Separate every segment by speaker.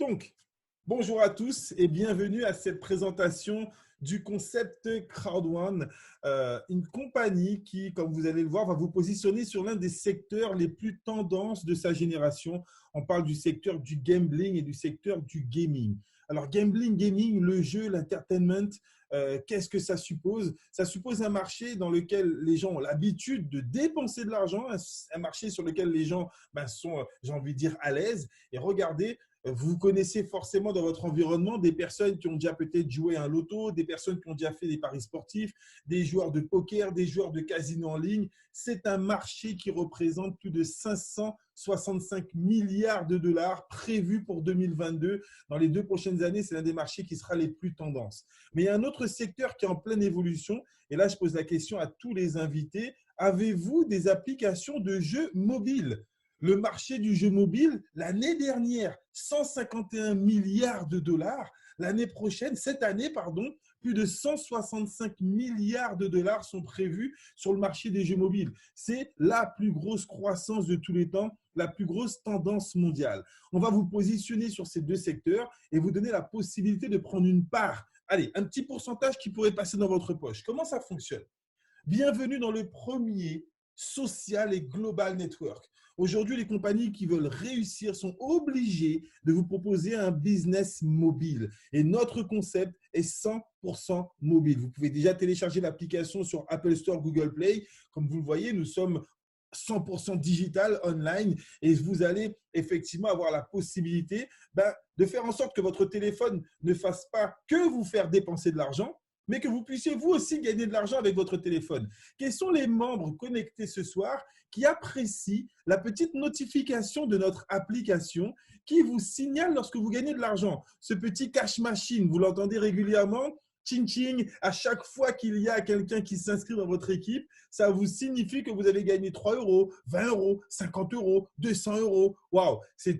Speaker 1: Donc, bonjour à tous et bienvenue à cette présentation du concept Crowd1, une compagnie qui, comme vous allez le voir, va vous positionner sur l'un des secteurs les plus tendances de sa génération. On parle du secteur du gambling et du secteur du gaming. Alors, gambling, gaming, le jeu, l'entertainment, qu'est-ce que ça suppose? Ça suppose un marché dans lequel les gens ont l'habitude de dépenser de l'argent, un marché sur lequel les gens sont, j'ai envie de dire, à l'aise. Et regardez, vous connaissez forcément dans votre environnement des personnes qui ont déjà peut-être joué à un loto, des personnes qui ont déjà fait des paris sportifs, des joueurs de poker, des joueurs de casino en ligne. C'est un marché qui représente plus de 565 milliards de dollars prévus pour 2022. Dans les 2 prochaines années, c'est l'un des marchés qui sera les plus tendances. Mais il y a un autre secteur qui est en pleine évolution. Et là, je pose la question à tous les invités. Avez-vous des applications de jeux mobiles? Le marché du jeu mobile, l'année dernière, 151 milliards de dollars. L'année prochaine, cette année, pardon, plus de 165 milliards de dollars sont prévus sur le marché des jeux mobiles. C'est la plus grosse croissance de tous les temps, la plus grosse tendance mondiale. On va vous positionner sur ces deux secteurs et vous donner la possibilité de prendre une part. Allez, un petit pourcentage qui pourrait passer dans votre poche. Comment ça fonctionne? Bienvenue dans le premier social et global network. Aujourd'hui, les compagnies qui veulent réussir sont obligées de vous proposer un business mobile. Et notre concept est 100% mobile. Vous pouvez déjà télécharger l'application sur Apple Store, Google Play. Comme vous le voyez, nous sommes 100% digital, online, et vous allez effectivement avoir la possibilité de faire en sorte que votre téléphone ne fasse pas que vous faire dépenser de l'argent, mais que vous puissiez vous aussi gagner de l'argent avec votre téléphone. Quels sont les membres connectés ce soir qui apprécient la petite notification de notre application qui vous signale lorsque vous gagnez de l'argent? Ce petit cash machine, vous l'entendez régulièrement? Ching ching, à chaque fois qu'il y a quelqu'un qui s'inscrit dans votre équipe, ça vous signifie que vous avez gagné 3 euros, 20 euros, 50 euros, 200 euros. Waouh, c'est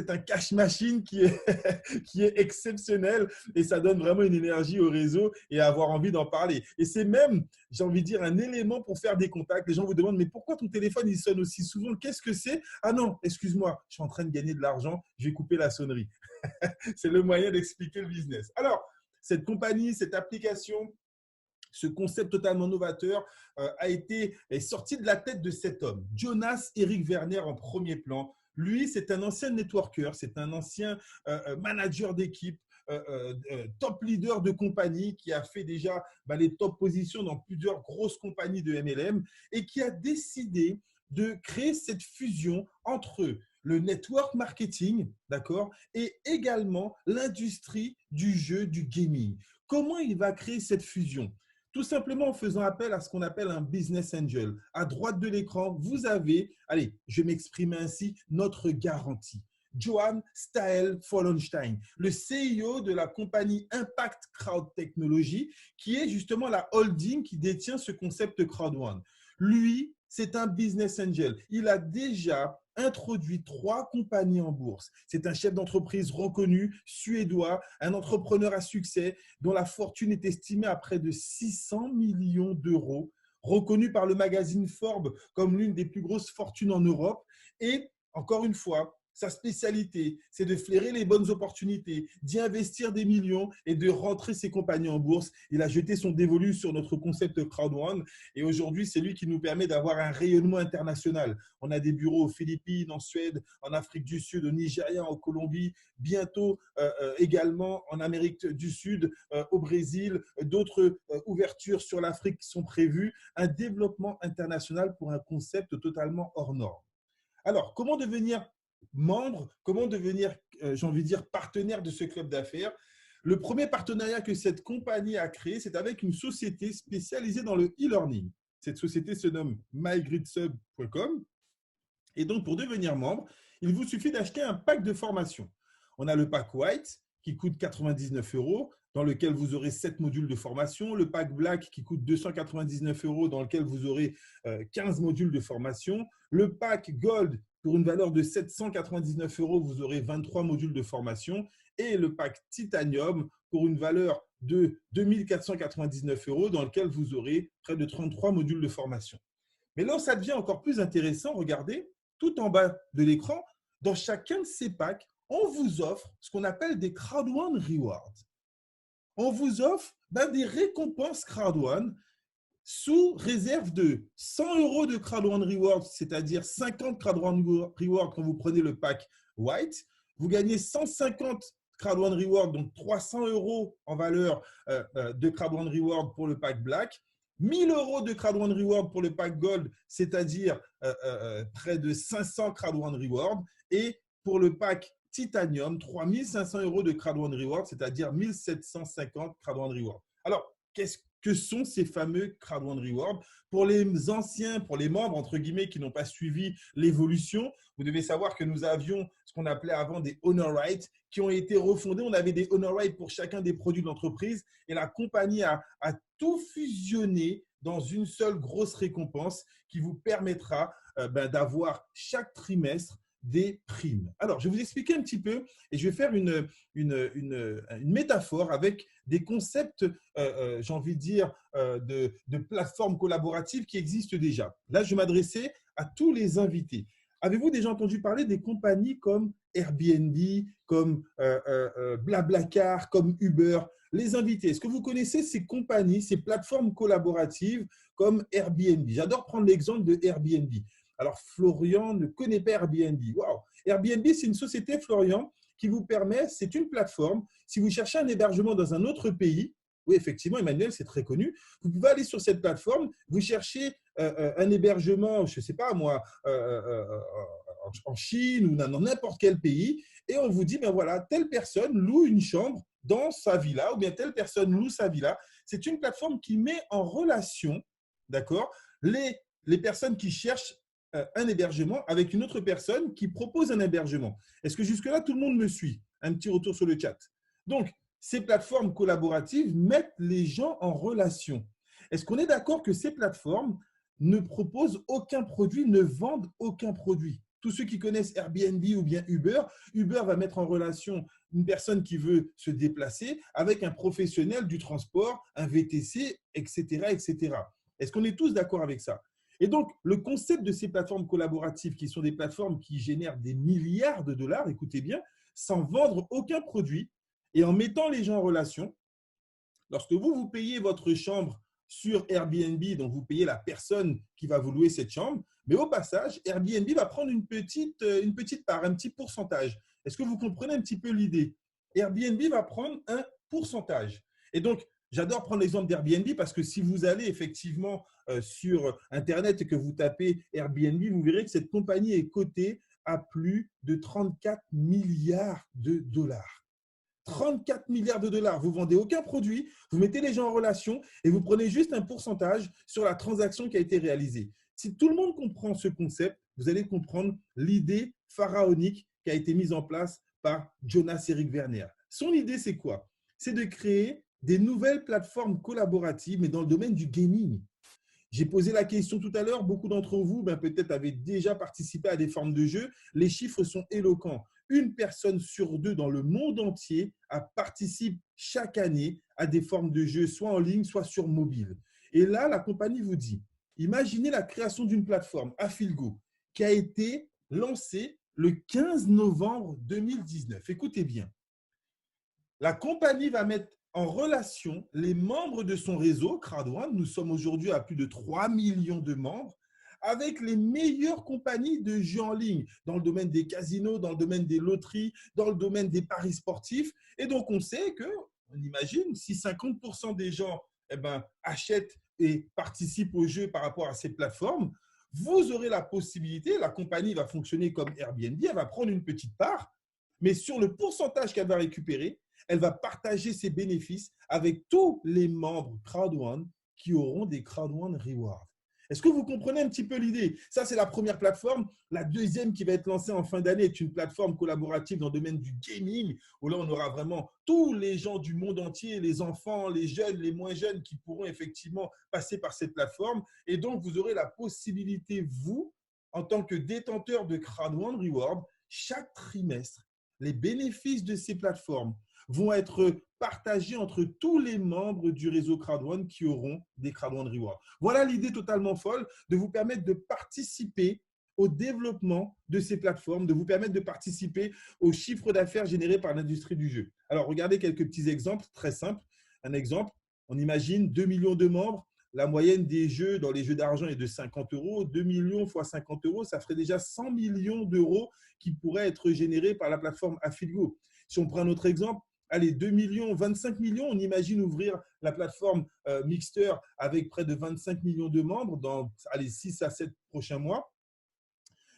Speaker 1: un cash machine qui est, qui est exceptionnel et ça donne vraiment une énergie au réseau et à avoir envie d'en parler. Et c'est même, j'ai envie de dire, un élément pour faire des contacts. Les gens vous demandent, mais pourquoi ton téléphone il sonne aussi souvent? Qu'est-ce que c'est? Ah non, excuse-moi, je suis en train de gagner de l'argent, je vais couper la sonnerie. C'est le moyen d'expliquer le business. Alors, cette compagnie, cette application, ce concept totalement novateur est sorti de la tête de cet homme, Jonas Eric Werner en premier plan. Lui, c'est un ancien networker, c'est un ancien manager d'équipe, top leader de compagnie qui a fait déjà les top positions dans plusieurs grosses compagnies de MLM et qui a décidé de créer cette fusion entre le network marketing, d'accord, et également l'industrie du jeu, du gaming. Comment il va créer cette fusion? Tout simplement en faisant appel à ce qu'on appelle un business angel. À droite de l'écran, vous avez, allez, je vais m'exprimer ainsi, notre garantie. Johan Stael Follenstein, le CEO de la compagnie Impact Crowd Technology, qui est justement la holding qui détient ce concept Crowd1. Lui, c'est un business angel. Il a déjà introduit 3 compagnies en bourse. C'est un chef d'entreprise reconnu, suédois, un entrepreneur à succès dont la fortune est estimée à près de 600 millions d'euros, reconnu par le magazine Forbes comme l'une des plus grosses fortunes en Europe. Et encore une fois, sa spécialité, c'est de flairer les bonnes opportunités, d'y investir des millions et de rentrer ses compagnies en bourse. Il a jeté son dévolu sur notre concept Crowd1 et aujourd'hui, c'est lui qui nous permet d'avoir un rayonnement international. On a des bureaux aux Philippines, en Suède, en Afrique du Sud, au Nigeria, en Colombie, bientôt également en Amérique du Sud, au Brésil. D'autres ouvertures sur l'Afrique sont prévues. Un développement international pour un concept totalement hors norme. Alors, comment devenir membre, comment devenir, j'ai envie de dire, partenaire de ce club d'affaires? Le premier partenariat que cette compagnie a créé, c'est avec une société spécialisée dans le e-learning. Cette société se nomme mygridsub.com. Et donc, pour devenir membre, il vous suffit d'acheter un pack de formation. On a le pack White qui coûte 99 euros, dans lequel vous aurez 7 modules de formation. Le pack Black qui coûte 299 euros, dans lequel vous aurez 15 modules de formation. Le pack Gold, pour une valeur de 799 euros, vous aurez 23 modules de formation. Et le pack Titanium, pour une valeur de 2499 euros, dans lequel vous aurez près de 33 modules de formation. Mais là où ça devient encore plus intéressant, regardez, tout en bas de l'écran, dans chacun de ces packs, on vous offre ce qu'on appelle des Crowd One Rewards. On vous offre des récompenses Crowd One sous réserve de 100 € de Crowd One Rewards, c'est-à-dire 50 Crowd One Rewards quand vous prenez le pack White. Vous gagnez 150 Crowd One Rewards, donc 300 € en valeur de Crowd One Rewards pour le pack Black. 1000 € de Crowd One Reward pour le pack Gold, c'est-à-dire près de 500 Crowd One Reward. Et pour le pack Titanium, 3500 € de Crowd One Reward, c'est-à-dire 1750 Crowd One Reward. Alors, qu'est-ce que sont ces fameux Crowd One Reward? Pour les anciens, pour les membres, entre guillemets, qui n'ont pas suivi l'évolution, vous devez savoir que nous avions ce qu'on appelait avant des honor rights qui ont été refondés. On avait des honor rights pour chacun des produits de l'entreprise et la compagnie a tout fusionné dans une seule grosse récompense qui vous permettra d'avoir chaque trimestre des primes. Alors, je vais vous expliquer un petit peu et je vais faire une métaphore avec des concepts, j'ai envie de dire, de plateformes collaboratives qui existent déjà. Là, je vais m'adresser à tous les invités. Avez-vous déjà entendu parler des compagnies comme Airbnb, comme Blablacar, comme Uber? Les invités, est-ce que vous connaissez ces compagnies, ces plateformes collaboratives comme Airbnb? J'adore prendre l'exemple de Airbnb. Alors, Florian ne connaît pas Airbnb. Wow. Airbnb, c'est une société, Florian, qui vous permet, c'est une plateforme, si vous cherchez un hébergement dans un autre pays, oui, effectivement, Emmanuel, c'est très connu, vous pouvez aller sur cette plateforme, vous cherchez un hébergement, je ne sais pas moi, en Chine ou dans n'importe quel pays, et on vous dit, ben voilà, telle personne loue une chambre dans sa villa, ou bien telle personne loue sa villa. C'est une plateforme qui met en relation, d'accord, les personnes qui cherchent un hébergement avec une autre personne qui propose un hébergement. Est-ce que jusque-là, tout le monde me suit? Un petit retour sur le chat. Donc, ces plateformes collaboratives mettent les gens en relation. Est-ce qu'on est d'accord que ces plateformes ne proposent aucun produit, ne vendent aucun produit? Tous ceux qui connaissent Airbnb ou bien Uber, Uber va mettre en relation une personne qui veut se déplacer avec un professionnel du transport, un VTC, etc., etc. Est-ce qu'on est tous d'accord avec ça? Et donc, le concept de ces plateformes collaboratives, qui sont des plateformes qui génèrent des milliards de dollars, écoutez bien, sans vendre aucun produit et en mettant les gens en relation, lorsque vous payez votre chambre sur Airbnb, donc vous payez la personne qui va vous louer cette chambre, mais au passage, Airbnb va prendre une petite part, un petit pourcentage. Est-ce que vous comprenez un petit peu l'idée? Airbnb va prendre un pourcentage. Et donc, j'adore prendre l'exemple d'Airbnb parce que si vous allez effectivement sur Internet et que vous tapez Airbnb, vous verrez que cette compagnie est cotée à plus de 34 milliards de dollars. 34 milliards de dollars. Vous ne vendez aucun produit, vous mettez les gens en relation et vous prenez juste un pourcentage sur la transaction qui a été réalisée. Si tout le monde comprend ce concept, vous allez comprendre l'idée pharaonique qui a été mise en place par Jonas Eric Werner. Son idée, c'est quoi? C'est de créer des nouvelles plateformes collaboratives, mais dans le domaine du gaming. J'ai posé la question tout à l'heure, beaucoup d'entre vous peut-être avaient déjà participé à des formes de jeu. Les chiffres sont éloquents. Une personne sur deux dans le monde entier participe chaque année à des formes de jeu, soit en ligne, soit sur mobile. Et là, la compagnie vous dit, imaginez la création d'une plateforme, Afilgo, qui a été lancée le 15 novembre 2019. Écoutez bien, la compagnie va mettre en relation les membres de son réseau, Crowd1, nous sommes aujourd'hui à plus de 3 millions de membres, avec les meilleures compagnies de jeux en ligne, dans le domaine des casinos, dans le domaine des loteries, dans le domaine des paris sportifs. Et donc, on sait que, on imagine, si 50% des gens achètent et participent au jeu par rapport à ces plateformes, vous aurez la possibilité, la compagnie va fonctionner comme Airbnb, elle va prendre une petite part, mais sur le pourcentage qu'elle va récupérer, elle va partager ses bénéfices avec tous les membres Crowd1 qui auront des Crowd1 Rewards. Est-ce que vous comprenez un petit peu l'idée? Ça, c'est la première plateforme. La deuxième qui va être lancée en fin d'année est une plateforme collaborative dans le domaine du gaming, où là, on aura vraiment tous les gens du monde entier, les enfants, les jeunes, les moins jeunes, qui pourront effectivement passer par cette plateforme. Et donc, vous aurez la possibilité, vous, en tant que détenteur de Crowd1 Reward, chaque trimestre, les bénéfices de ces plateformes vont être partagés entre tous les membres du réseau Crowd1 qui auront des Crowd1 Rewards. Voilà l'idée totalement folle de vous permettre de participer au développement de ces plateformes, de vous permettre de participer au chiffre d'affaires généré par l'industrie du jeu. Alors, regardez quelques petits exemples très simples. Un exemple, on imagine 2 millions de membres. La moyenne des jeux dans les jeux d'argent est de 50 euros. 2 millions fois 50 euros, ça ferait déjà 100 millions d'euros qui pourraient être générés par la plateforme Affiligo. Si on prend un autre exemple, allez, 2 millions, 25 millions, on imagine ouvrir la plateforme Mixter avec près de 25 millions de membres dans allez, 6 à 7 prochains mois.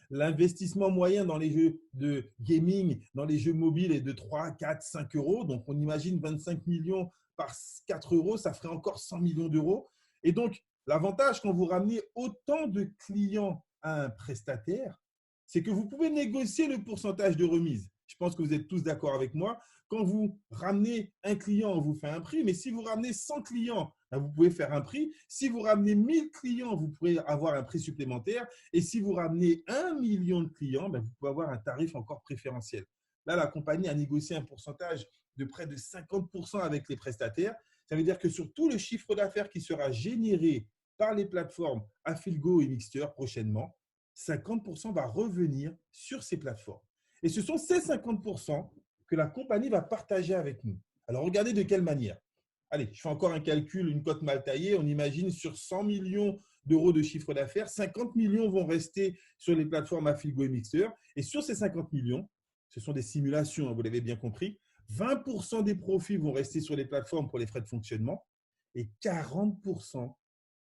Speaker 1: L'investissement moyen dans les jeux de gaming, dans les jeux mobiles est de 3, 4, 5 euros. Donc, on imagine 25 millions par 4 euros, ça ferait encore 100 millions d'euros. Et donc, l'avantage quand vous ramenez autant de clients à un prestataire, c'est que vous pouvez négocier le pourcentage de remise. Je pense que vous êtes tous d'accord avec moi. Quand vous ramenez un client, on vous fait un prix, mais si vous ramenez 100 clients, vous pouvez faire un prix. Si vous ramenez 1000 clients, vous pourrez avoir un prix supplémentaire. Et si vous ramenez 1 million de clients, vous pouvez avoir un tarif encore préférentiel. Là, la compagnie a négocié un pourcentage de près de 50% avec les prestataires. Ça veut dire que sur tout le chiffre d'affaires qui sera généré par les plateformes Affiligo et Mixter prochainement, 50% va revenir sur ces plateformes. Et ce sont ces 50% que la compagnie va partager avec nous. Alors, regardez de quelle manière. Allez, je fais encore un calcul, une cote mal taillée. On imagine sur 100 millions d'euros de chiffre d'affaires, 50 millions vont rester sur les plateformes Affiligo et Mixter. Et sur ces 50 millions, ce sont des simulations, vous l'avez bien compris, 20% des profits vont rester sur les plateformes pour les frais de fonctionnement et 40%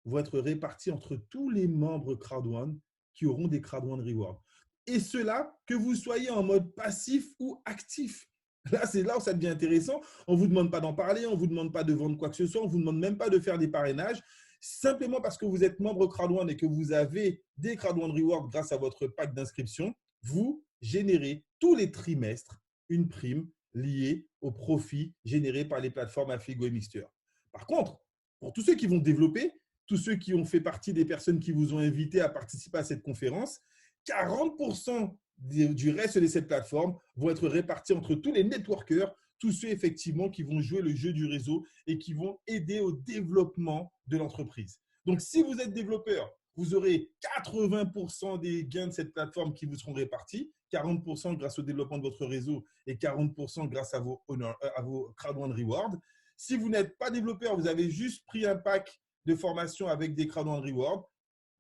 Speaker 1: vont être répartis entre tous les membres Crowd1 qui auront des Crowd1 Rewards. Et cela, que vous soyez en mode passif ou actif. Là, c'est là où ça devient intéressant. On ne vous demande pas d'en parler, on ne vous demande pas de vendre quoi que ce soit, on ne vous demande même pas de faire des parrainages. Simplement parce que vous êtes membre Crowd1 et que vous avez des Crowd1 Rewards grâce à votre pack d'inscription, vous générez tous les trimestres une prime liée au profit généré par les plateformes Affiligo et Mixter. Par contre, pour tous ceux qui vont développer, tous ceux qui ont fait partie des personnes qui vous ont invité à participer à cette conférence, 40% du reste de cette plateforme vont être répartis entre tous les networkers, tous ceux effectivement qui vont jouer le jeu du réseau et qui vont aider au développement de l'entreprise. Donc, si vous êtes développeur, vous aurez 80% des gains de cette plateforme qui vous seront répartis, 40% grâce au développement de votre réseau et 40% grâce à vos Crowd1 Rewards. Si vous n'êtes pas développeur, vous avez juste pris un pack de formation avec des Crowd1 Rewards.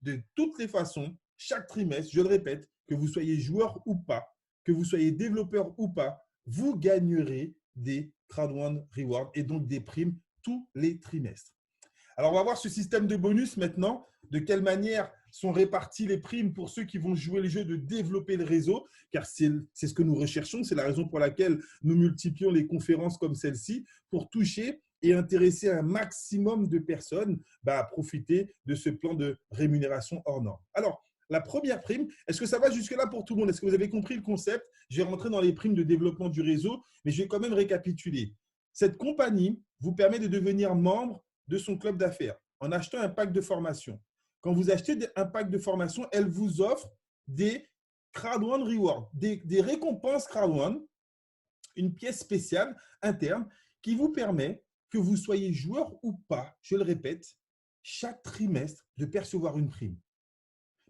Speaker 1: De toutes les façons, chaque trimestre, je le répète, que vous soyez joueur ou pas, que vous soyez développeur ou pas, vous gagnerez des Crowd1 Rewards et donc des primes tous les trimestres. Alors, on va voir ce système de bonus maintenant, de quelle manière sont réparties les primes pour ceux qui vont jouer le jeu de développer le réseau, car c'est ce que nous recherchons, c'est la raison pour laquelle nous multiplions les conférences comme celle-ci pour toucher et intéresser un maximum de personnes à profiter de ce plan de rémunération hors norme. Alors, la première prime, est-ce que ça va jusque-là pour tout le monde? Est-ce que vous avez compris le concept? Je vais rentrer dans les primes de développement du réseau, mais je vais quand même récapituler. Cette compagnie vous permet de devenir membre de son club d'affaires en achetant un pack de formation. Quand vous achetez un pack de formation, elle vous offre des Crowd1 Rewards, des récompenses Crowd1, une pièce spéciale interne qui vous permet, que vous soyez joueur ou pas, je le répète, chaque trimestre de percevoir une prime.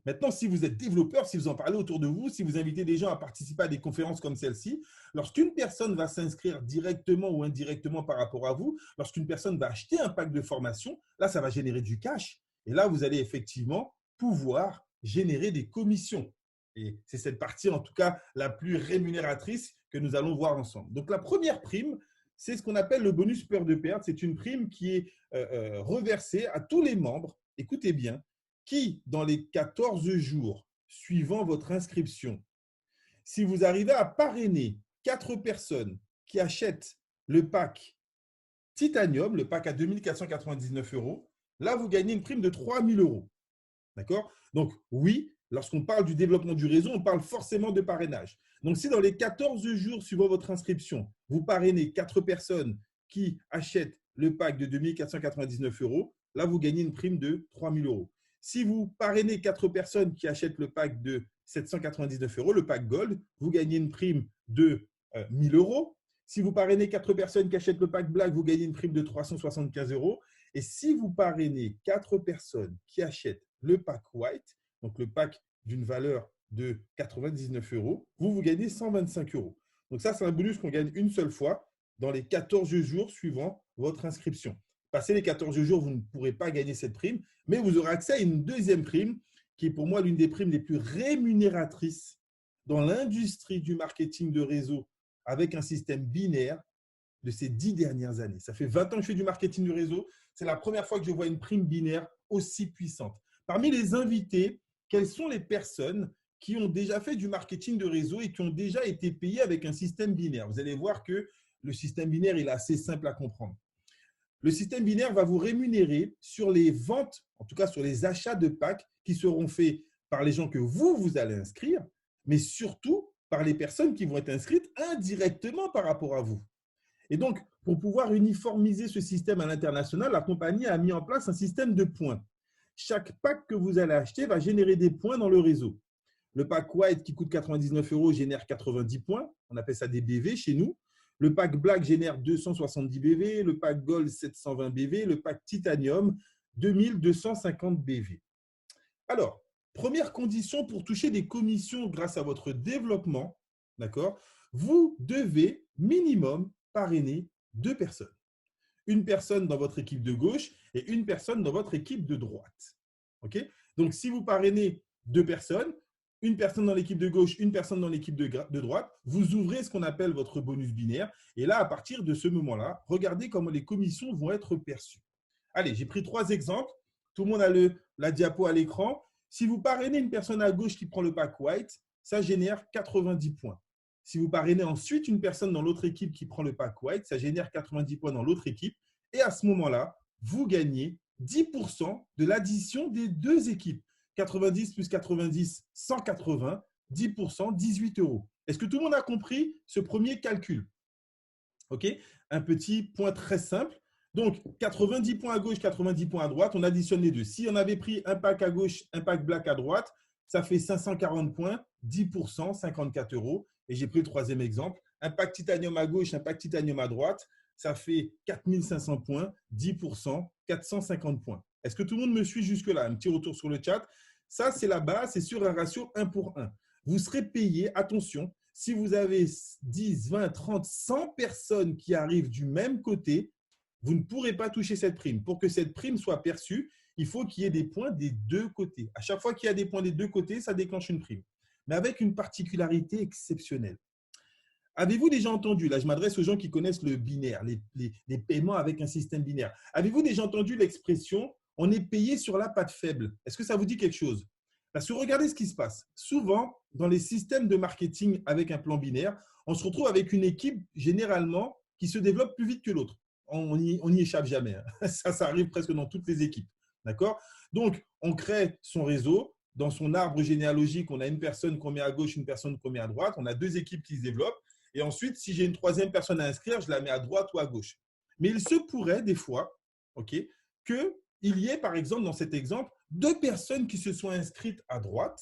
Speaker 1: Maintenant, si vous êtes développeur, si vous en parlez autour de vous, si vous invitez des gens à participer à des conférences comme celle-ci, lorsqu'une personne va s'inscrire directement ou indirectement par rapport à vous, lorsqu'une personne va acheter un pack de formation, là, ça va générer du cash. Et là, vous allez effectivement pouvoir générer des commissions. Et c'est cette partie, en tout cas, la plus rémunératrice que nous allons voir ensemble. Donc, la première prime, c'est ce qu'on appelle le bonus peur de perdre. C'est une prime qui est reversée à tous les membres. Écoutez bien, qui, dans les 14 jours suivant votre inscription, si vous arrivez à parrainer 4 personnes qui achètent le pack Titanium, le pack à 2 499 €, là, vous gagnez une prime de 3 000 €. D'accord? Donc, oui, lorsqu'on parle du développement du réseau, on parle forcément de parrainage. Donc, si dans les 14 jours suivant votre inscription, vous parrainez 4 personnes qui achètent le pack de 2 499 €, là, vous gagnez une prime de 3 000 €. Si vous parrainez 4 personnes qui achètent le pack de 799 €, le pack Gold, vous gagnez une prime de 1 000 €. Si vous parrainez 4 personnes qui achètent le pack Black, vous gagnez une prime de 375 €. Et si vous parrainez 4 personnes qui achètent le pack White, donc le pack d'une valeur de 99 euros, vous gagnez 125 euros. Donc ça, c'est un bonus qu'on gagne une seule fois dans les 14 jours suivant votre inscription. Passé les 14 jours, vous ne pourrez pas gagner cette prime, mais vous aurez accès à une deuxième prime qui est pour moi l'une des primes les plus rémunératrices dans l'industrie du marketing de réseau avec un système binaire de ces 10 dernières années. Ça fait 20 ans que je fais du marketing de réseau. C'est la première fois que je vois une prime binaire aussi puissante. Parmi les invités, quelles sont les personnes qui ont déjà fait du marketing de réseau et qui ont déjà été payées avec un système binaire? Vous allez voir que le système binaire, il est assez simple à comprendre. Le système binaire va vous rémunérer sur les ventes, en tout cas sur les achats de packs qui seront faits par les gens que vous allez inscrire, mais surtout par les personnes qui vont être inscrites indirectement par rapport à vous. Et donc, pour pouvoir uniformiser ce système à l'international, la compagnie a mis en place un système de points. Chaque pack que vous allez acheter va générer des points dans le réseau. Le pack White qui coûte 99 euros génère 90 points. On appelle ça des BV chez nous. Le pack Black génère 270 BV. Le pack Gold, 720 BV. Le pack Titanium, 2250 BV. Alors, première condition pour toucher des commissions grâce à votre développement, d'accord, vous devez minimum parrainer 2 personnes. Une personne dans votre équipe de gauche et une personne dans votre équipe de droite. Okay? Donc, si vous parrainez 2 personnes, une personne dans l'équipe de gauche, une personne dans l'équipe de droite, vous ouvrez ce qu'on appelle votre bonus binaire. Et là, à partir de ce moment-là, regardez comment les commissions vont être perçues. Allez, j'ai pris 3 exemples. Tout le monde a la diapo à l'écran. Si vous parrainez une personne à gauche qui prend le pack White, ça génère 90 points. Si vous parrainez ensuite une personne dans l'autre équipe qui prend le pack White, ça génère 90 points dans l'autre équipe. Et à ce moment-là, vous gagnez 10% de l'addition des 2 équipes. 90 plus 90, 180, 10%, 18 euros. Est-ce que tout le monde a compris ce premier calcul? Ok, un petit point très simple. Donc, 90 points à gauche, 90 points à droite, on additionne les deux. Si on avait pris un pack à gauche, un pack black à droite, ça fait 540 points, 10%, 54 euros. Et j'ai pris le troisième exemple. Un pack titanium à gauche, un pack titanium à droite, ça fait 4500 points, 10%, 450 points. Est-ce que tout le monde me suit jusque-là? Un petit retour sur le chat. Ça, c'est la base, c'est sur un ratio 1 pour 1. Vous serez payé, attention, si vous avez 10, 20, 30, 100 personnes qui arrivent du même côté, vous ne pourrez pas toucher cette prime. Pour que cette prime soit perçue, il faut qu'il y ait des points des deux côtés. À chaque fois qu'il y a des points des deux côtés, ça déclenche une prime. Mais avec une particularité exceptionnelle. Avez-vous déjà entendu, là je m'adresse aux gens qui connaissent le binaire, les paiements avec un système binaire. Avez-vous déjà entendu l'expression « on est payé sur la patte faible » Est-ce que ça vous dit quelque chose? Parce que regardez ce qui se passe. Souvent, dans les systèmes de marketing avec un plan binaire, on se retrouve avec une équipe généralement qui se développe plus vite que l'autre. On n'y échappe jamais. Hein. Ça arrive presque dans toutes les équipes. D'accord? Donc, on crée son réseau. Dans son arbre généalogique, on a une personne qu'on met à gauche, une personne qu'on met à droite. On a 2 équipes qui se développent. Et ensuite, si j'ai une troisième personne à inscrire, je la mets à droite ou à gauche. Mais il se pourrait des fois qu'il y ait, par exemple, dans cet exemple, 2 personnes qui se soient inscrites à droite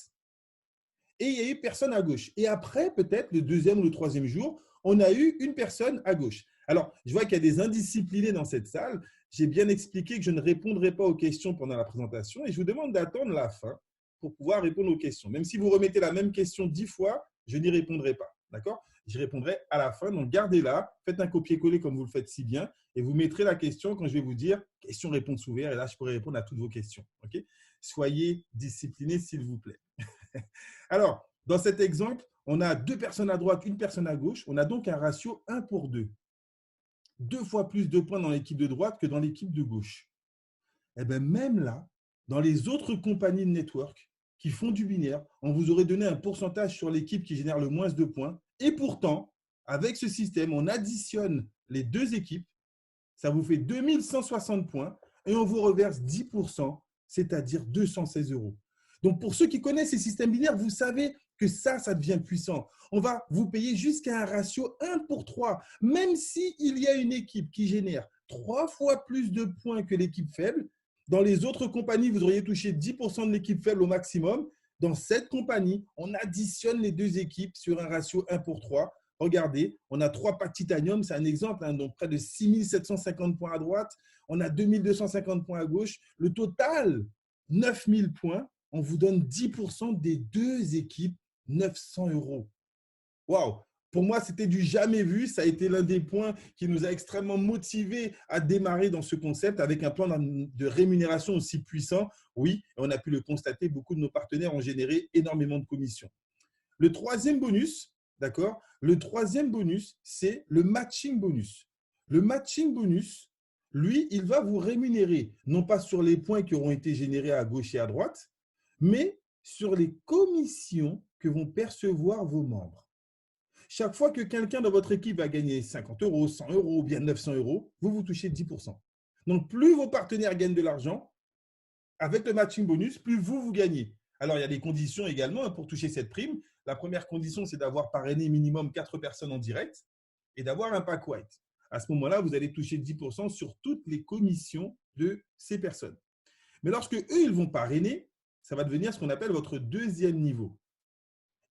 Speaker 1: et il y a eu personne à gauche. Et après, peut-être, le deuxième ou le troisième jour, on a eu une personne à gauche. Alors, je vois qu'il y a des indisciplinés dans cette salle. J'ai bien expliqué que je ne répondrai pas aux questions pendant la présentation et je vous demande d'attendre la fin pour pouvoir répondre aux questions. Même si vous remettez la même question 10 fois, je n'y répondrai pas. D'accord? Je répondrai à la fin. Donc, gardez-la, faites un copier-coller comme vous le faites si bien et vous mettrez la question quand je vais vous dire question-réponse ouverte. Et là, je pourrai répondre à toutes vos questions. Okay? Soyez disciplinés, s'il vous plaît. Alors, dans cet exemple, on a 2 personnes à droite, une personne à gauche. On a donc un ratio 1 pour 2. 2 fois plus de points dans l'équipe de droite que dans l'équipe de gauche. Et bien, même là, dans les autres compagnies de network qui font du binaire, on vous aurait donné un pourcentage sur l'équipe qui génère le moins de points. Et pourtant, avec ce système, on additionne les 2 équipes. Ça vous fait 2160 points et on vous reverse 10%, c'est-à-dire 216 euros. Donc, pour ceux qui connaissent ces systèmes binaires, vous savez que ça devient puissant. On va vous payer jusqu'à un ratio 1 pour 3, même s'il y a une équipe qui génère 3 fois plus de points que l'équipe faible. Dans les autres compagnies, vous auriez touché 10% de l'équipe faible au maximum. Dans cette compagnie, on additionne les 2 équipes sur un ratio 1 pour 3. Regardez, on a 3 packs titanium, c'est un exemple, hein, donc près de 6750 points à droite. On a 2250 points à gauche. Le total, 9000 points. on vous donne 10% des deux équipes, 900 euros. Waouh! Pour moi, c'était du jamais vu. Ça a été l'un des points qui nous a extrêmement motivés à démarrer dans ce concept avec un plan de rémunération aussi puissant. Oui, on a pu le constater, beaucoup de nos partenaires ont généré énormément de commissions. Le troisième bonus, d'accord? Le troisième bonus, c'est le matching bonus. Le matching bonus, lui, il va vous rémunérer, non pas sur les points qui auront été générés à gauche et à droite, mais sur les commissions que vont percevoir vos membres. Chaque fois que quelqu'un dans votre équipe va gagner 50 euros, 100 euros ou bien 900 euros, vous touchez 10%. Donc, plus vos partenaires gagnent de l'argent, avec le matching bonus, plus vous gagnez. Alors, il y a des conditions également pour toucher cette prime. La première condition, c'est d'avoir parrainé minimum 4 personnes en direct et d'avoir un pack white. À ce moment-là, vous allez toucher 10% sur toutes les commissions de ces personnes. Mais lorsque eux, ils vont parrainer, ça va devenir ce qu'on appelle votre deuxième niveau.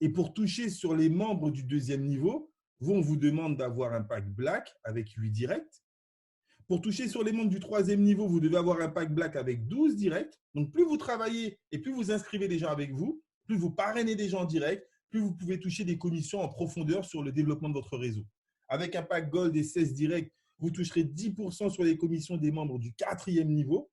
Speaker 1: Et pour toucher sur les membres du deuxième niveau, on vous demande d'avoir un pack black avec 8 directs. Pour toucher sur les membres du troisième niveau, vous devez avoir un pack black avec 12 directs. Donc, plus vous travaillez et plus vous inscrivez des gens avec vous, plus vous parrainez des gens en direct, plus vous pouvez toucher des commissions en profondeur sur le développement de votre réseau. Avec un pack gold et 16 directs, vous toucherez 10% sur les commissions des membres du quatrième niveau.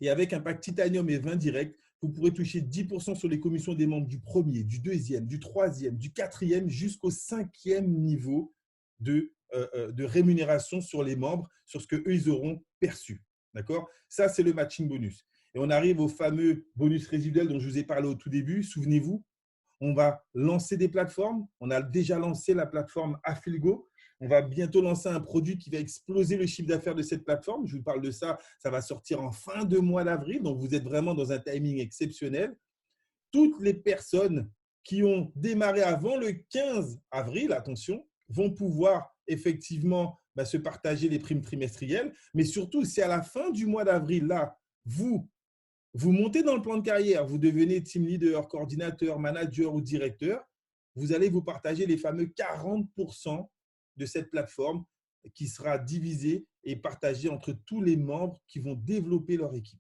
Speaker 1: Et avec un pack titanium et 20 directs, vous pourrez toucher 10% sur les commissions des membres du premier, du deuxième, du troisième, du quatrième jusqu'au cinquième niveau de rémunération sur les membres, sur ce qu'eux, ils auront perçu. D'accord? Ça, c'est le matching bonus. Et on arrive au fameux bonus résiduel dont je vous ai parlé au tout début. Souvenez-vous, on va lancer des plateformes. On a déjà lancé la plateforme Affilgo. On va bientôt lancer un produit qui va exploser le chiffre d'affaires de cette plateforme. Je vous parle de ça, ça va sortir en fin de mois d'avril. Donc, vous êtes vraiment dans un timing exceptionnel. Toutes les personnes qui ont démarré avant le 15 avril, attention, vont pouvoir effectivement se partager les primes trimestrielles. Mais surtout, si à la fin du mois d'avril, là, vous montez dans le plan de carrière, vous devenez team leader, coordinateur, manager ou directeur, vous allez vous partager les fameux 40% de cette plateforme qui sera divisée et partagée entre tous les membres qui vont développer leur équipe.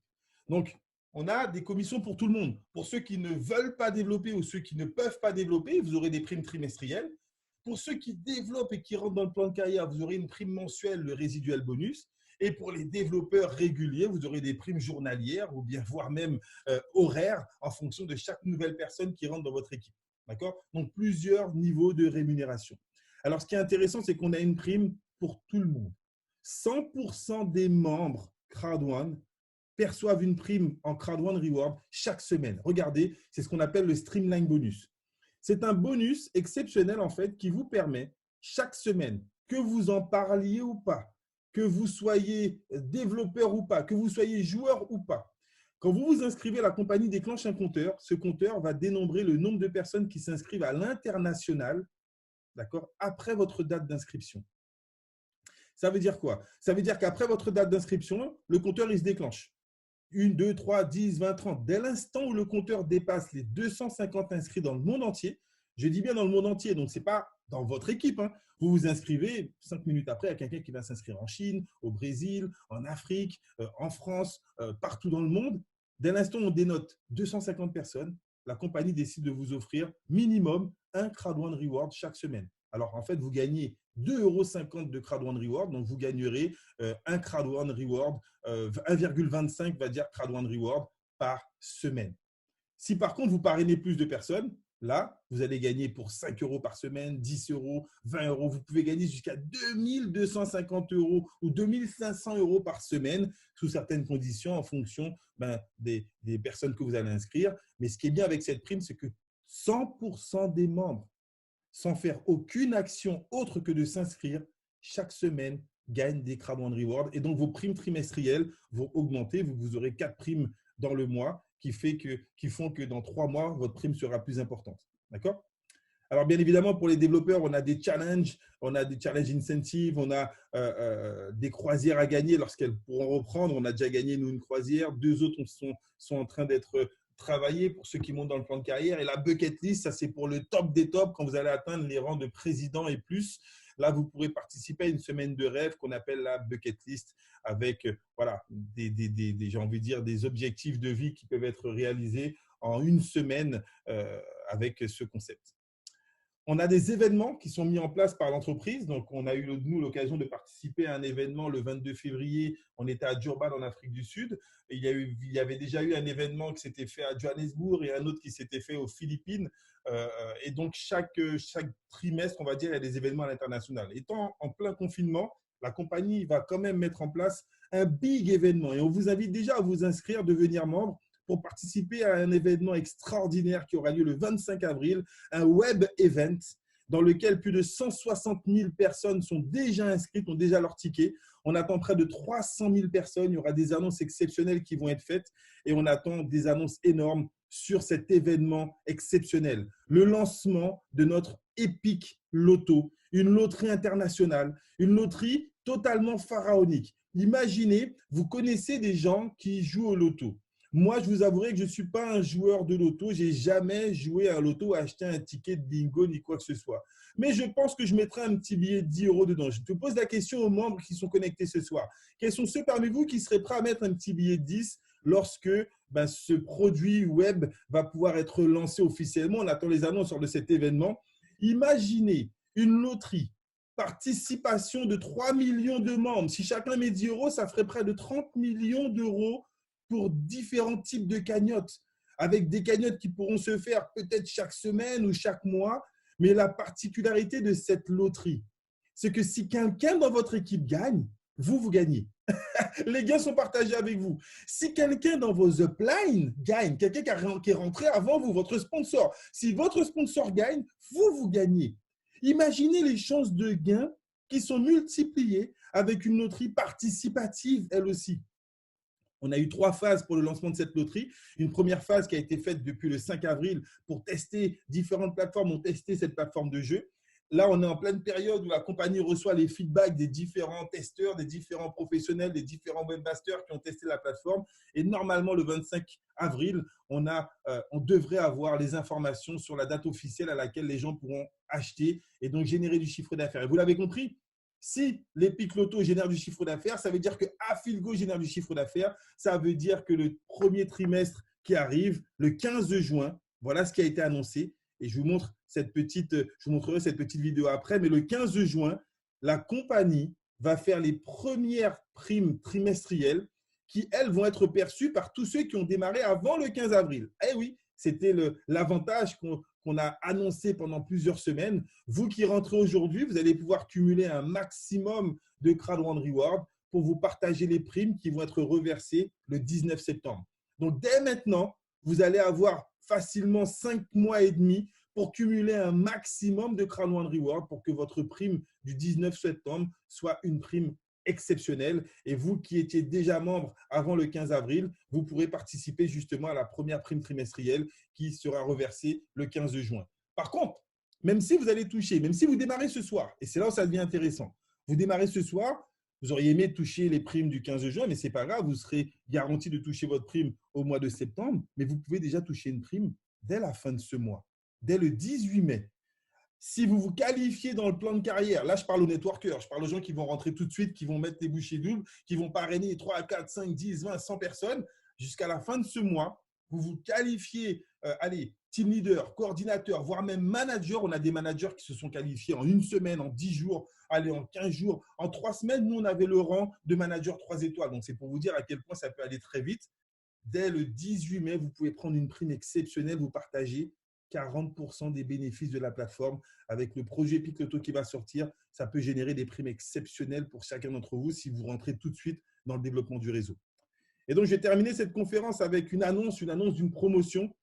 Speaker 1: Donc, on a des commissions pour tout le monde. Pour ceux qui ne veulent pas développer ou ceux qui ne peuvent pas développer, vous aurez des primes trimestrielles. Pour ceux qui développent et qui rentrent dans le plan de carrière, vous aurez une prime mensuelle, le résiduel bonus. Et pour les développeurs réguliers, vous aurez des primes journalières ou bien voire même horaires en fonction de chaque nouvelle personne qui rentre dans votre équipe. D'accord? Donc, plusieurs niveaux de rémunération. Alors, ce qui est intéressant, c'est qu'on a une prime pour tout le monde. 100% des membres CrowdOne perçoivent une prime en CrowdOne Reward chaque semaine. Regardez, c'est ce qu'on appelle le Streamline Bonus. C'est un bonus exceptionnel, en fait, qui vous permet chaque semaine, que vous en parliez ou pas, que vous soyez développeur ou pas, que vous soyez joueur ou pas. Quand vous vous inscrivez, la compagnie déclenche un compteur. Ce compteur va dénombrer le nombre de personnes qui s'inscrivent à l'international, d'accord, après votre date d'inscription. Ça veut dire quoi? Ça veut dire qu'après votre date d'inscription, le compteur il se déclenche. 1, 2, 3, 10, 20, 30. Dès l'instant où le compteur dépasse les 250 inscrits dans le monde entier, je dis bien dans le monde entier, donc ce n'est pas dans votre équipe, hein. Vous vous inscrivez, 5 minutes après, il y a quelqu'un qui va s'inscrire en Chine, au Brésil, en Afrique, en France, partout dans le monde. Dès l'instant où on dénote 250 personnes, la compagnie décide de vous offrir minimum un CrowdOne Reward chaque semaine. Alors, en fait, vous gagnez 2,50 € de CrowdOne Reward, donc vous gagnerez un CrowdOne Reward, 1,25 va dire CrowdOne Reward par semaine. Si par contre, vous parrainez plus de personnes, là, vous allez gagner pour 5 € par semaine, 10 €, 20 €. Vous pouvez gagner jusqu'à 2250 € ou 2500 € par semaine sous certaines conditions en fonction des personnes que vous allez inscrire. Mais ce qui est bien avec cette prime, c'est que 100% des membres, sans faire aucune action autre que de s'inscrire, chaque semaine gagnent des CrowdOne Rewards. Et donc, vos primes trimestrielles vont augmenter. Vous aurez 4 primes dans le mois qui font que dans 3 mois, votre prime sera plus importante. D'accord? Alors, bien évidemment, pour les développeurs, on a des challenges incentives, on a des croisières à gagner lorsqu'elles pourront reprendre. On a déjà gagné, nous, une croisière. 2 autres sont en train d'être travaillées pour ceux qui montent dans le plan de carrière. Et la bucket list, ça, c'est pour le top des tops quand vous allez atteindre les rangs de président et plus. Là, vous pourrez participer à une semaine de rêve qu'on appelle la bucket list avec voilà, j'ai envie de dire, des objectifs de vie qui peuvent être réalisés en une semaine avec ce concept. On a des événements qui sont mis en place par l'entreprise. Donc, on a eu, nous, l'occasion de participer à un événement le 22 février. On était à Durban, en Afrique du Sud. Et il y avait déjà eu un événement qui s'était fait à Johannesburg et un autre qui s'était fait aux Philippines. Et donc, chaque trimestre, on va dire, il y a des événements à l'international. Étant en plein confinement, la compagnie va quand même mettre en place un big événement. Et on vous invite déjà à vous inscrire, devenir membre, pour participer à un événement extraordinaire qui aura lieu le 25 avril, un web event dans lequel plus de 160 000 personnes sont déjà inscrites, ont déjà leur ticket. On attend près de 300 000 personnes. Il y aura des annonces exceptionnelles qui vont être faites et on attend des annonces énormes sur cet événement exceptionnel. Le lancement de notre Epic Loto, une loterie internationale, une loterie totalement pharaonique. Imaginez, vous connaissez des gens qui jouent au loto. Moi, je vous avouerai que je ne suis pas un joueur de loto. Je n'ai jamais joué à un loto, acheté un ticket de bingo ni quoi que ce soit. Mais je pense que je mettrai un petit billet de 10 € dedans. Je te pose la question aux membres qui sont connectés ce soir. Quels sont ceux parmi vous qui seraient prêts à mettre un petit billet de 10 lorsque ce produit web va pouvoir être lancé officiellement? On attend les annonces de cet événement. Imaginez une loterie, participation de 3 millions de membres. Si chacun met 10 €, ça ferait près de 30 millions d'euros pour différents types de cagnottes, avec des cagnottes qui pourront se faire peut-être chaque semaine ou chaque mois. Mais la particularité de cette loterie, c'est que si quelqu'un dans votre équipe gagne, vous gagnez. Les gains sont partagés avec vous. Si quelqu'un dans vos uplines gagne, quelqu'un qui est rentré avant vous, votre sponsor, si votre sponsor gagne, vous gagnez. Imaginez les chances de gain qui sont multipliées avec une loterie participative, elle aussi. On a eu 3 phases pour le lancement de cette loterie. Une première phase qui a été faite depuis le 5 avril pour tester différentes plateformes, ont testé cette plateforme de jeu. Là, on est en pleine période où la compagnie reçoit les feedbacks des différents testeurs, des différents professionnels, des différents webmasters qui ont testé la plateforme. Et normalement, le 25 avril, on devrait avoir les informations sur la date officielle à laquelle les gens pourront acheter et donc générer du chiffre d'affaires. Et vous l'avez compris, si l'Epic Loto génère du chiffre d'affaires, ça veut dire que Afilgo génère du chiffre d'affaires. Ça veut dire que le premier trimestre qui arrive, le 15 juin, voilà ce qui a été annoncé. Et je vous montrerai cette petite vidéo après. Mais le 15 juin, la compagnie va faire les premières primes trimestrielles qui, elles, vont être perçues par tous ceux qui ont démarré avant le 15 avril. Eh oui, c'était l'avantage qu'on a annoncé pendant plusieurs semaines. Vous qui rentrez aujourd'hui, vous allez pouvoir cumuler un maximum de Crowd One Reward pour vous partager les primes qui vont être reversées le 19 septembre. Donc, dès maintenant, vous allez avoir facilement 5 mois et demi pour cumuler un maximum de Crowd One Reward pour que votre prime du 19 septembre soit une prime exceptionnelle. Et vous qui étiez déjà membre avant le 15 avril, vous pourrez participer justement à la première prime trimestrielle qui sera reversée le 15 juin. Par contre, même si vous allez toucher, même si vous démarrez ce soir, et c'est là où ça devient intéressant, vous démarrez ce soir, vous auriez aimé toucher les primes du 15 juin, mais ce n'est pas grave, vous serez garanti de toucher votre prime au mois de septembre, mais vous pouvez déjà toucher une prime dès la fin de ce mois, dès le 18 mai. Si vous vous qualifiez dans le plan de carrière, là je parle aux networkers, je parle aux gens qui vont rentrer tout de suite, qui vont mettre les bouchées doubles, qui vont parrainer 3, 4, 5, 10, 20, 100 personnes, jusqu'à la fin de ce mois, vous vous qualifiez, team leader, coordinateur, voire même manager. On a des managers qui se sont qualifiés en une semaine, en 10 jours, en 15 jours, en 3 semaines. Nous, on avait le rang de manager 3 étoiles. Donc, c'est pour vous dire à quel point ça peut aller très vite. Dès le 18 mai, vous pouvez prendre une prime exceptionnelle, vous partagez 40% des bénéfices de la plateforme. Avec le projet Epic Loto qui va sortir, ça peut générer des primes exceptionnelles pour chacun d'entre vous si vous rentrez tout de suite dans le développement du réseau. Et donc, je vais terminer cette conférence avec une annonce d'une promotion.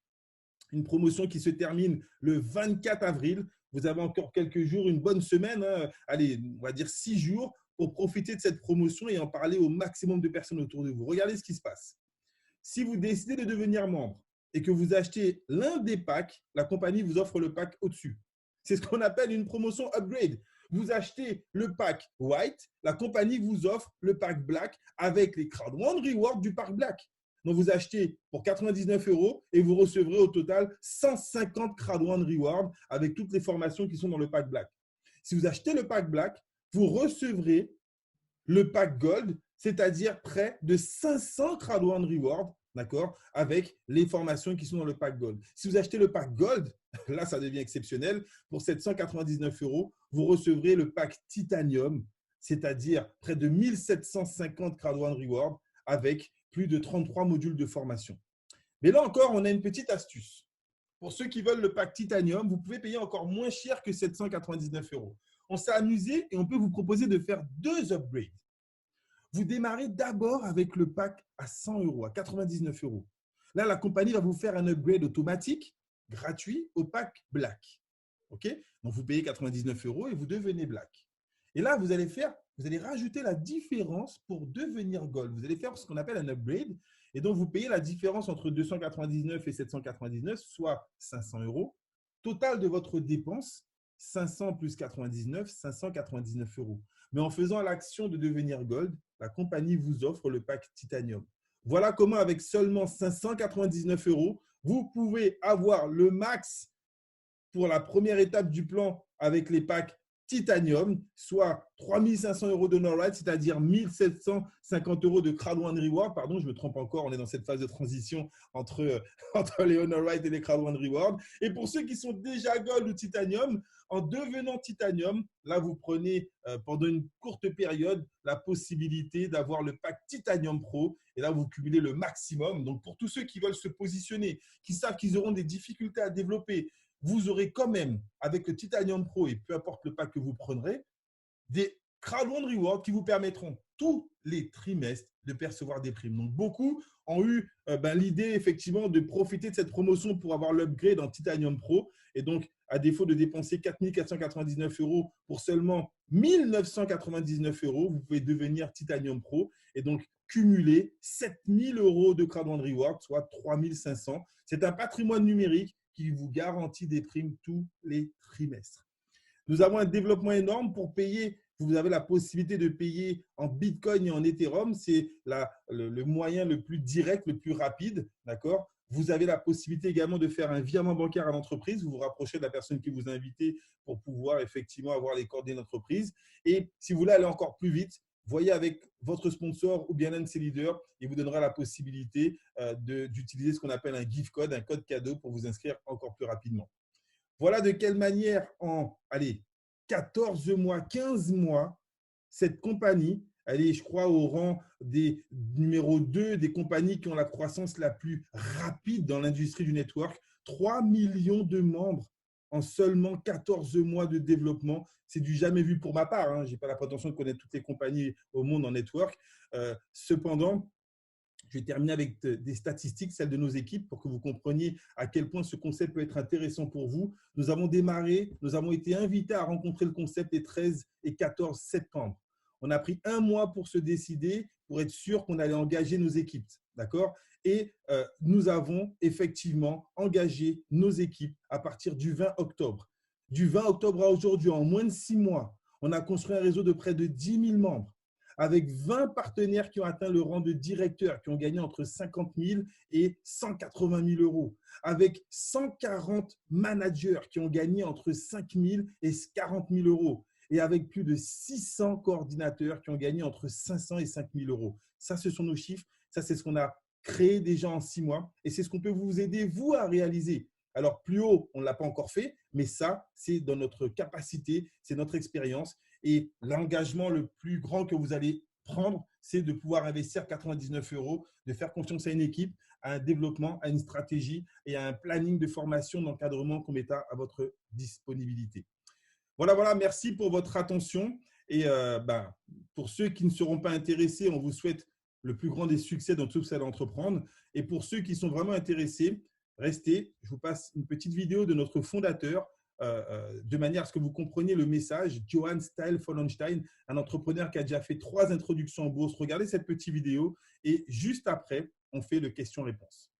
Speaker 1: Une promotion qui se termine le 24 avril. Vous avez encore quelques jours, une bonne semaine, allez, on va dire 6 jours pour profiter de cette promotion et en parler au maximum de personnes autour de vous. Regardez ce qui se passe. Si vous décidez de devenir membre et que vous achetez l'un des packs, la compagnie vous offre le pack au-dessus. C'est ce qu'on appelle une promotion upgrade. Vous achetez le pack White, la compagnie vous offre le pack Black avec les Crowd One Rewards du pack Black. Donc, vous achetez pour 99 € et vous recevrez au total 150 Crowd One Rewards avec toutes les formations qui sont dans le pack Black. Si vous achetez le pack Black, vous recevrez le pack Gold, c'est-à-dire près de 500 Crowd One Rewards, d'accord, avec les formations qui sont dans le pack Gold. Si vous achetez le pack Gold, là, ça devient exceptionnel. Pour 799 €, vous recevrez le pack Titanium, c'est-à-dire près de 1750 Crowd One Rewards avec plus de 33 modules de formation. Mais là encore, on a une petite astuce. Pour ceux qui veulent le pack Titanium, vous pouvez payer encore moins cher que 799 €. On s'est amusé et on peut vous proposer de faire 2 upgrades. Vous démarrez d'abord avec le pack à 100 €, à 99 €. Là, la compagnie va vous faire un upgrade automatique, gratuit, au pack Black. OK? Donc, vous payez 99 € et vous devenez Black. Et là, vous allez rajouter la différence pour devenir Gold. Vous allez faire ce qu'on appelle un upgrade. Et donc, vous payez la différence entre 299 et 799, soit 500 €. Total de votre dépense, 500 plus 99, 599 €. Mais en faisant l'action de devenir Gold, la compagnie vous offre le pack Titanium. Voilà comment, avec seulement 599 €, vous pouvez avoir le max pour la première étape du plan avec les packs Titanium, soit 3500 € de no-ride, c'est-à-dire 1750 € de Crowd One Reward. Pardon, je me trompe encore, on est dans cette phase de transition entre les Honor Ride et les Crowd One Reward. Et pour ceux qui sont déjà Gold ou Titanium, en devenant Titanium, là, vous prenez pendant une courte période la possibilité d'avoir le pack Titanium Pro. Et là, vous cumulez le maximum. Donc, pour tous ceux qui veulent se positionner, qui savent qu'ils auront des difficultés à développer, vous aurez quand même, avec le Titanium Pro et peu importe le pack que vous prendrez, des Crowd One Rewards qui vous permettront tous les trimestres de percevoir des primes. Donc, beaucoup ont eu l'idée effectivement de profiter de cette promotion pour avoir l'upgrade en Titanium Pro. Et donc, à défaut de dépenser 4 499 € pour seulement 1 999 €, vous pouvez devenir Titanium Pro et donc cumuler 7 000 € de Crowd One Rewards, soit 3 500. C'est un patrimoine numérique qui vous garantit des primes tous les trimestres. Nous avons un développement énorme pour payer. Vous avez la possibilité de payer en Bitcoin et en Ethereum. C'est le moyen le plus direct, le plus rapide. D'accord ? Vous avez la possibilité également de faire un virement bancaire à l'entreprise. Vous vous rapprochez de la personne qui vous a invité pour pouvoir effectivement avoir les coordonnées d'entreprise. Et si vous voulez aller encore plus vite, voyez avec votre sponsor ou bien l'un de ses leaders et vous donnera la possibilité d'utiliser ce qu'on appelle un gift code, un code cadeau pour vous inscrire encore plus rapidement. Voilà de quelle manière en 14 mois, 15 mois, cette compagnie, elle est, je crois, au rang des numéro 2 des compagnies qui ont la croissance la plus rapide dans l'industrie du network. 3 millions de membres en seulement 14 mois de développement. C'est du jamais vu pour ma part. Hein. Je n'ai pas la prétention de connaître toutes les compagnies au monde en network. Cependant, je vais terminer avec des statistiques, celles de nos équipes, pour que vous compreniez à quel point ce concept peut être intéressant pour vous. Nous avons été invités à rencontrer le concept les 13 et 14 septembre. On a pris 1 mois pour se décider, pour être sûr qu'on allait engager nos équipes. D'accord ? Et nous avons effectivement engagé nos équipes à partir du 20 octobre. Du 20 octobre à aujourd'hui, en moins de 6 mois, on a construit un réseau de près de 10 000 membres, avec 20 partenaires qui ont atteint le rang de directeur, qui ont gagné entre 50 000 et 180 000 €, avec 140 managers qui ont gagné entre 5 000 et 40 000 €, et avec plus de 600 coordinateurs qui ont gagné entre 500 et 5 000 €. Ça, ce sont nos chiffres. Ça, c'est ce qu'on a créé déjà en 6 mois, et c'est ce qu'on peut vous aider, vous, à réaliser. Alors, plus haut, on ne l'a pas encore fait, mais ça, c'est dans notre capacité, c'est notre expérience. Et l'engagement le plus grand que vous allez prendre, c'est de pouvoir investir 99 €, de faire confiance à une équipe, à un développement, à une stratégie et à un planning de formation, d'encadrement qu'on met à votre disponibilité. Voilà, merci pour votre attention. Et pour ceux qui ne seront pas intéressés, on vous souhaite le plus grand des succès dans tout ce que vous allez entreprendre. Et pour ceux qui sont vraiment intéressés, restez. Je vous passe une petite vidéo de notre fondateur, de manière à ce que vous compreniez le message. Johann Style Vollenstein, un entrepreneur qui a déjà fait 3 introductions en bourse. Regardez cette petite vidéo et juste après, on fait le question-réponse.